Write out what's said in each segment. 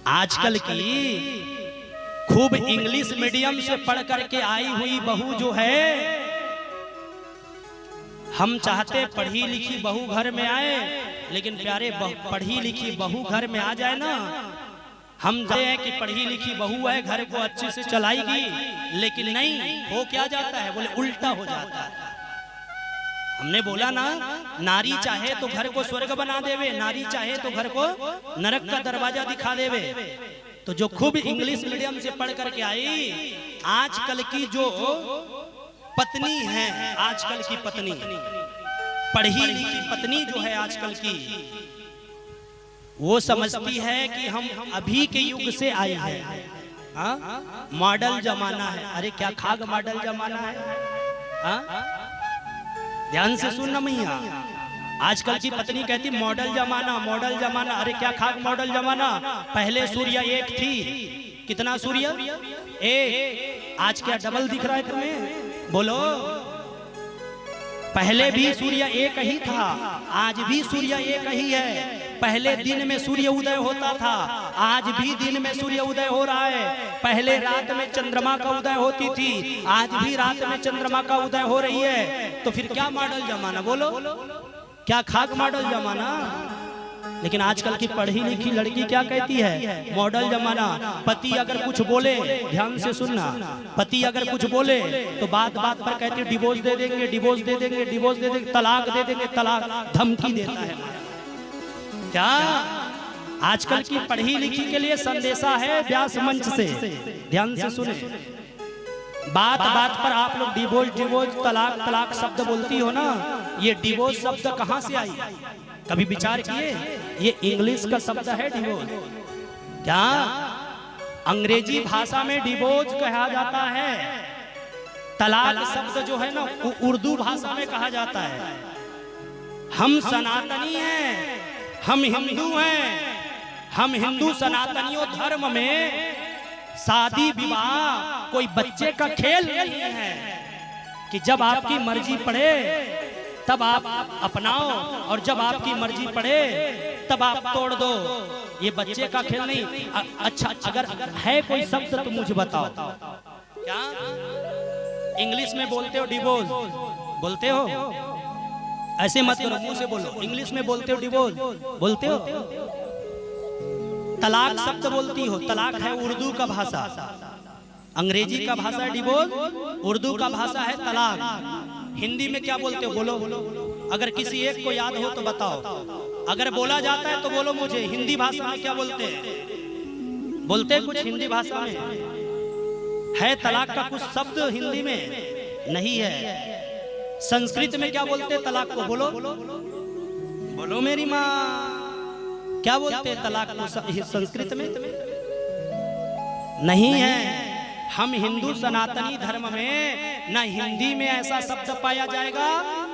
आजकल की खूब इंग्लिश मीडियम से पढ़ करके आई हुई बहू जो है, हम चाहते पढ़ी लिखी बहू घर में आए, लेकिन प्यारे पढ़ी लिखी बहू घर में आ जाए ना, हम जानते हैं कि पढ़ी लिखी बहू है घर को अच्छे से चलाएगी, लेकिन नहीं, हो क्या जाता है, बोले उल्टा हो जाता है। हमने बोला ना, नारी चाहे तो घर को स्वर्ग बना देवे, नारी चाहे तो घर को नरक का दरवाजा दिखा देवे। तो जो खूब इंग्लिश मीडियम से पढ़ करके आई, आजकल की जो पत्नी है, आजकल की पत्नी, पढ़ी लिखी पत्नी जो है आजकल की, वो समझती है कि हम अभी के युग से आए हैं, मॉडल जमाना है। अरे क्या खाग मॉडल जमाना है? ध्यान से सुनना मैया, आजकल की पत्नी कहती मॉडल जमाना, मॉडल जमाना। अरे क्या खाक मॉडल जमाना? पहले सूर्य एक थी, कितना सूर्य? एक। आज क्या डबल दिख रहा है तुम्हें? बोलो। पहले भी सूर्य एक ही था, आज भी सूर्य एक ही है। पहले दिन में सूर्य उदय होता था, आज भी दिन में सूर्य उदय हो रहा है। पहले रात में चंद्रमा का उदय होती थी, आज भी रात में चंद्रमा का उदय हो रही है। तो फिर क्या मॉडल जमाना? बोलो, क्या खाक मॉडल जमाना? लेकिन आजकल की पढ़ी लिखी लड़की क्या कहती है? मॉडल जमाना। पति अगर कुछ बोले, ध्यान से सुनना, पति अगर कुछ बोले तो बात बात पर कहती है डिवोर्स दे देंगे, डिवोर्स दे देंगे, डिवोर्स दे देंगे, तलाक दे देंगे, तलाक, धमकी देता है। क्या आजकल की पढ़ी लिखी के लिए संदेशा है व्यास मंच से, ध्यान से सुने। बात बात पर आप लोग डिवोर्स डिवोर्स, तलाक तलाक शब्द बोलती हो ना, ये डिवोर्स शब्द कहां से आई? कभी विचार किए? ये इंग्लिश का शब्द है डिवोर्स। क्या अंग्रेजी भाषा में डिवोर्स कहा जाता है? तलाक शब्द जो है ना, उर्दू भाषा में कहा जाता है। हम सनातनी हैं, हम हिंदू हैं, हम हिंदू सनातनियों धर्म में शादी विवाह कोई बच्चे का खेल नहीं है कि जब आपकी मर्जी पड़े तब आप अपनाओ और जब आपकी मर्जी पड़े तब आप तोड़ दो। ये बच्चे का खेल नहीं। अच्छा, अगर है कोई शब्द तो मुझे बताओ। क्या इंग्लिश में बोलते हो डिवोर्स? बोलते हो? ऐसे मत करो, मुंह से बोलो। इंग्लिश में बोलते हो डिवोर्स? बोलते हो? तलाक शब्द बोलती हो? तलाक है उर्दू का भाषा, अंग्रेजी का भाषा है डिवोर्स, उर्दू का भाषा है तलाक। हिंदी में क्या बोलते हो? बोलो। अगर किसी एक को याद हो तो बताओ। अगर बोला जाता है तो बोलो मुझे। हिंदी भाषा में क्या बोलते हैं? बोलते हैं कुछ हिंदी भाषा में? है तलाक का कुछ शब्द हिंदी में? नहीं है। संस्कृत में क्या बोलते हैं तलाक को? बोलो बोलो मेरी माँ, क्या बोलते हैं तलाक को संस्कृत में? नहीं है। हम हिंदू सनातनी धर्म में न हिंदी में ऐसा शब्द पाया जाएगा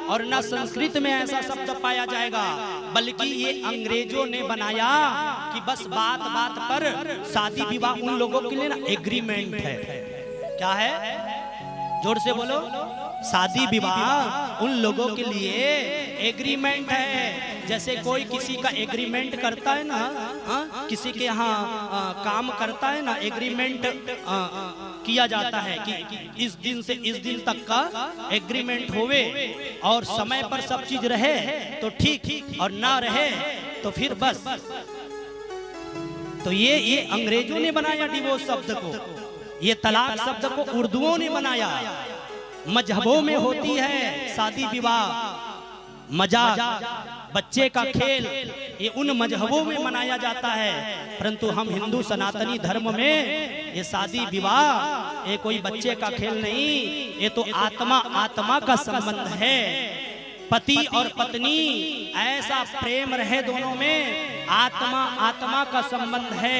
और न संस्कृत में ऐसा शब्द पाया जाएगा, बल्कि ये अंग्रेजों ने बनाया कि बस बात बात पर शादी विवाह उन लोगों के लिए ना एग्रीमेंट है। क्या है? जोर से बोलो। शादी विवाह उन लोगों के लिए एग्रीमेंट है। जैसे कोई किसी का एग्रीमेंट करता है ना, किसी के यहाँ काम करता है ना, एग्रीमेंट किया जाता है कि इस दिन से इस दिन तक का एग्रीमेंट होवे और समय पर सब चीज रहे तो ठीक, और ना रहे तो फिर बस। तो ये अंग्रेजों ने बनाया डिवोर्स शब्द को, ये तलाक शब्द को उर्दुओं ने बनाया। मजहबों में होती है शादी विवाह, मजाक, बच्चे का खेल, ये उन मजहबों में मनाया जाता है। परंतु हम हिंदू सनातनी धर्म में ये शादी विवाह ये कोई बच्चे का खेल नहीं, ये तो आत्मा आत्मा का संबंध है। पति और पत्नी ऐसा प्रेम रहे दोनों में, आत्मा आत्मा का संबंध है।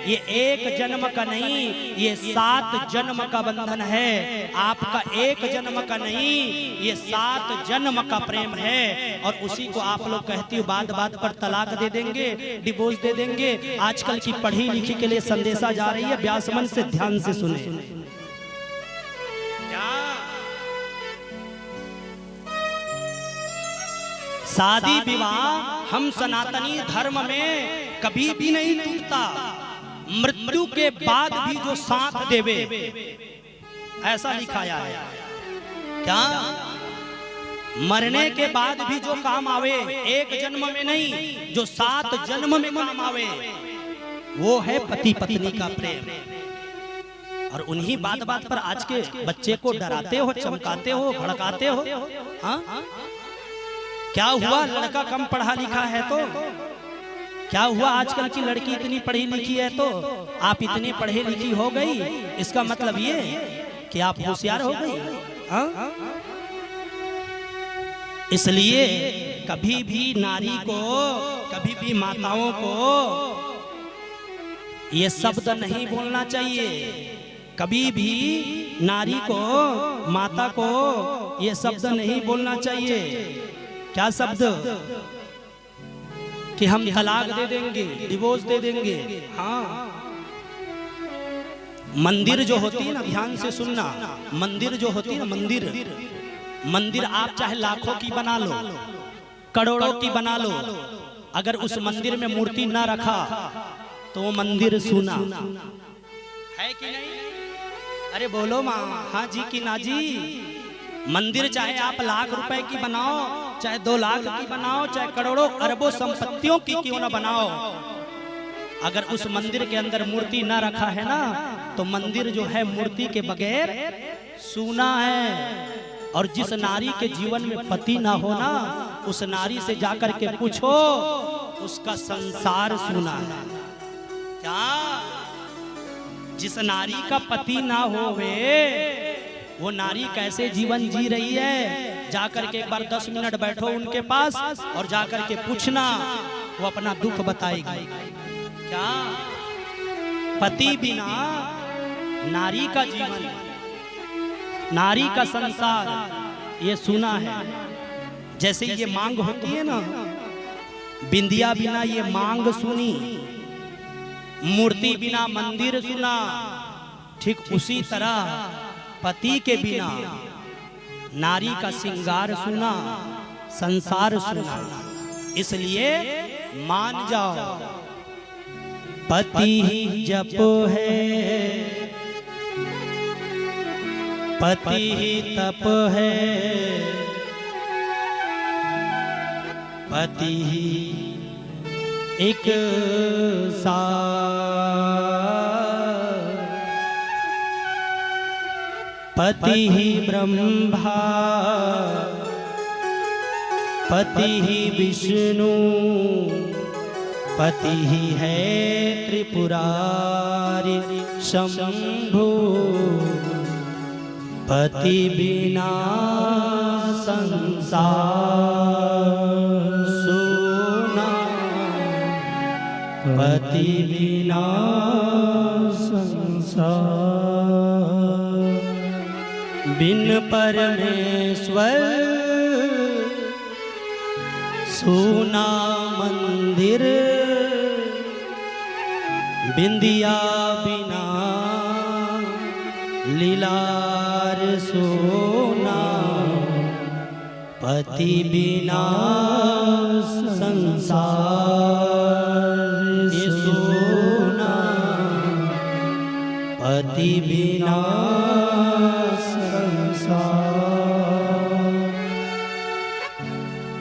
ये एक जन्म का नहीं, ये 7 जन्म का बंधन है। आपका एक जन्म का नहीं, ये 7 जन्म का प्रेम है। और उसी को आप लोग कहती हो बात बात पर तलाक दे देंगे, डिवोर्स दे देंगे। आजकल की पढ़ी लिखी के लिए संदेशा जा रही है, व्यास मंच से ध्यान से सुने। शादी विवाह हम सनातनी धर्म में कभी भी नहीं टूटता। मृत्यु के बाद भी जो साथ देवे, ऐसा लिखाया है। क्या मरने के बाद भी जो काम आवे, एक जन्म में नहीं, जो 7 जन्म में काम आवे, वो है पति पत्नी का प्रेम। और उन्हीं बात बात पर आज के बच्चे को डराते हो, चमकाते हो, भड़काते हो। हाँ, क्या हुआ? लड़का कम पढ़ा लिखा है तो क्या हुआ? आजकल की लड़की इतनी पढ़ी लिखी है तो आप इतने पढ़े लिखी हो गई, इसका मतलब ये कि आप होशियार हो गई। हाँ? इसलिए कभी भी नारी को, कभी भी माताओं को ये शब्द नहीं बोलना चाहिए। कभी भी नारी को, माता को ये शब्द नहीं बोलना चाहिए। क्या शब्द? कि हम तलाक दे देंगे, डिवोर्स दे देंगे। हाँ, मंदिर जो होती है ना, ध्यान से सुनना, मंदिर जो होती है ना, मंदिर आप चाहे लाखों की बना लो, करोड़ों की बना लो, अगर उस मंदिर में मूर्ति ना रखा तो वो मंदिर सूना है कि नहीं? अरे बोलो माँ, हाँ जी कि ना जी? मंदिर चाहे आप लाख रुपए की बनाओ, चाहे 2 लाख की बनाओ, चाहे करोड़ों अरबों संपत्तियों की क्यों ना बनाओ, अगर उस मंदिर के अंदर मूर्ति ना रखा है ना, तो मंदिर जो है मूर्ति के बगैर सूना है। और जिस नारी के जीवन में पति ना हो ना, उस नारी से जाकर के पूछो, उसका संसार सूना है। क्या? जिस नारी का पति ना होवे, वो नारी कैसे जीवन जी रही है? जाकर के एक बार 10 मिनट बैठो उनके पास और जाकर के पूछना, वो अपना दुख बताएगी। क्या? पति बिना नारी का जीवन, नारी का संसार ये सुना है। जैसे ये मांग होती है ना, बिंदिया बिना ये मांग सुनी, मूर्ति बिना मंदिर सुना, ठीक उसी तरह पति के बिना नारी का श्रृंगार सुना, संसार सुना। इसलिए मान जाओ, पति ही जप है, पति ही तप है, पति ही एक पति ही ब्रह्मा, पति ही विष्णु, पति ही है त्रिपुरारी शंभु, पति बिना संसार सूना, पति बिना संसार। बिन परमेश्वर सूना मंदिर, बिंदिया बिना लीलार सोना, पति बिना संसार सोना, पति बिना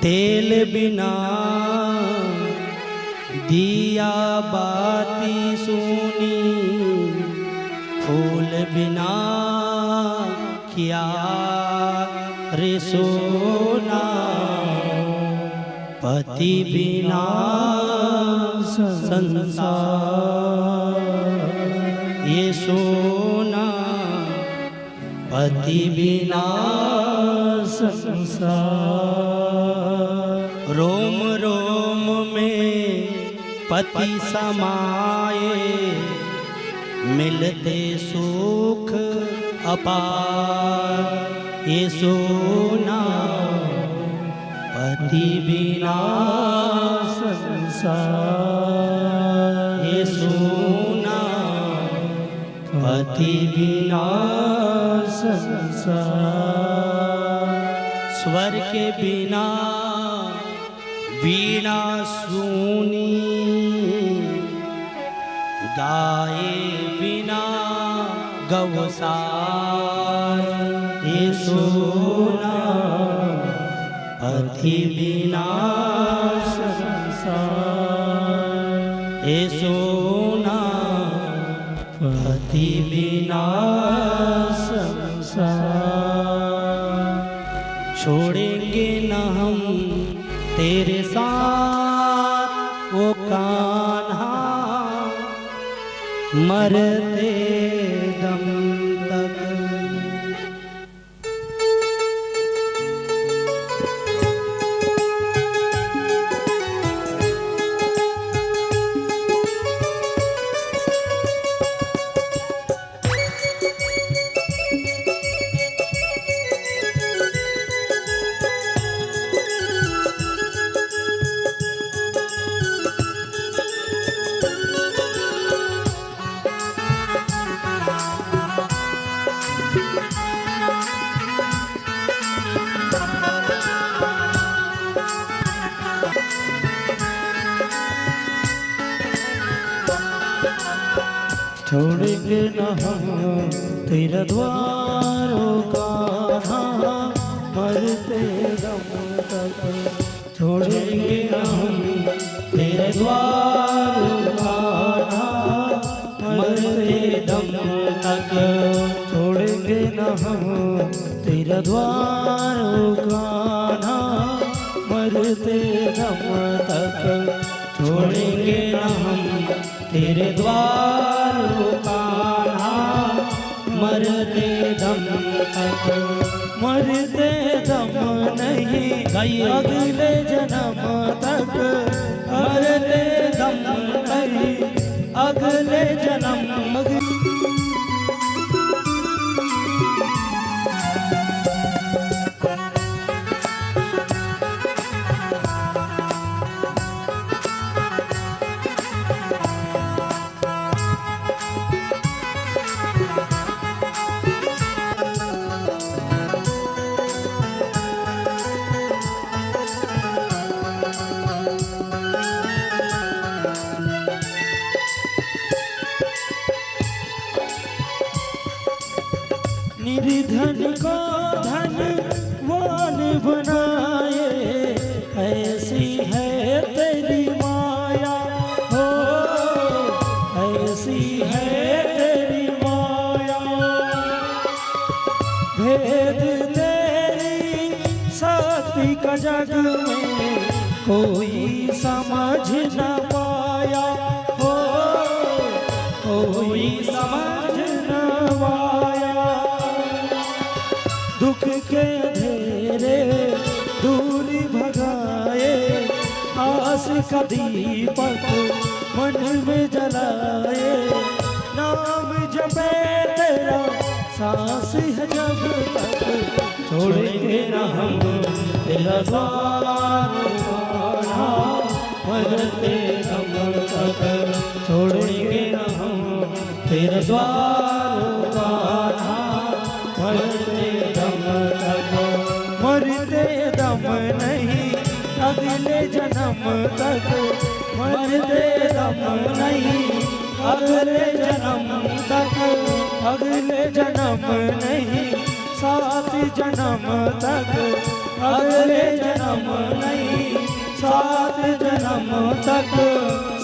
तेल बिना दिया बाती सोनी, फूल बिना किया रे सोना, पति बिना संसार ये सोना, पति बिना संसार। रोम रोम में पति समाये, मिलते सुख अपार ये सोना, पति बिना संसार ये सोना, पति बिना संसार। स्वर के बिना वीणा सूनी, गाए बिना गौसार ये सोना, पति बिना संसार ये सोना, पति बिना संसार। छोड़ेंगे न हम तेरे साथ वो कान्हा, मरते दम तक। छोड़ेंगे न हम तेरा द्वारों का, मरते दम तक। छोड़ेंगे न हम तेरे द्वारों का, मरते दम तक। छोड़ेंगे न हम तेरा द्वारों का, मरते दम तक। छोड़ेंगे न हम तेरे द्वारों का, मरते दम तक। मरते दम नहीं अगले जन्म तक, मरते दम नहीं अगले जन्म। निर्धन को धनवान बनाए, ऐसी है तेरी माया हो, ऐसी है तेरी माया। भेद तेरी शक्ति का जग में कोई समझ न पाया हो, कोई समझ न पाया। दुख के अंधेरे दूरी भगाए, आस का दीपक मन में जलाए। नाम जपे तेरा सांस है जब तक। छोड़ेंगे न हम तेरा द्वार, मरते दम तक। छोड़ेंगे न हम तेरा द्वार, मरते दम तक। मरते दम नहीं अगले जन्म तक, मरते दम नहीं अगले जन्म तक। अगले जन्म नहीं 7 जन्म तक, अगले जन्म नहीं 7 जन्म तक।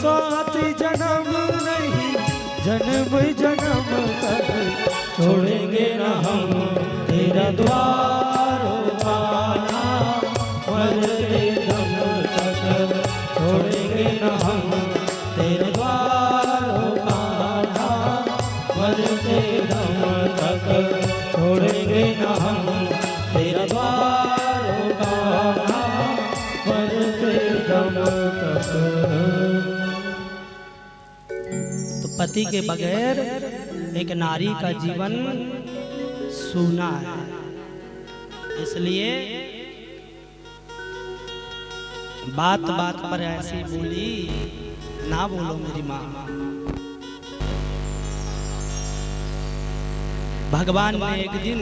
7 जन्म नहीं जन्म जन्म तक। छोड़ेंगे न हम तेरा द्वारों का, मरते दम तक। छोड़ेंगे न हम तेरे द्वारों का, मरते दम तक। छोड़ेंगे न हम तेरा द्वारों का, मरते दम तक। तो पति के बगैर एक नारी का जीवन सूना है। इसलिए बात बात पर ऐसी बोली ना बोलो मेरी माँ। भगवान ने एक दिन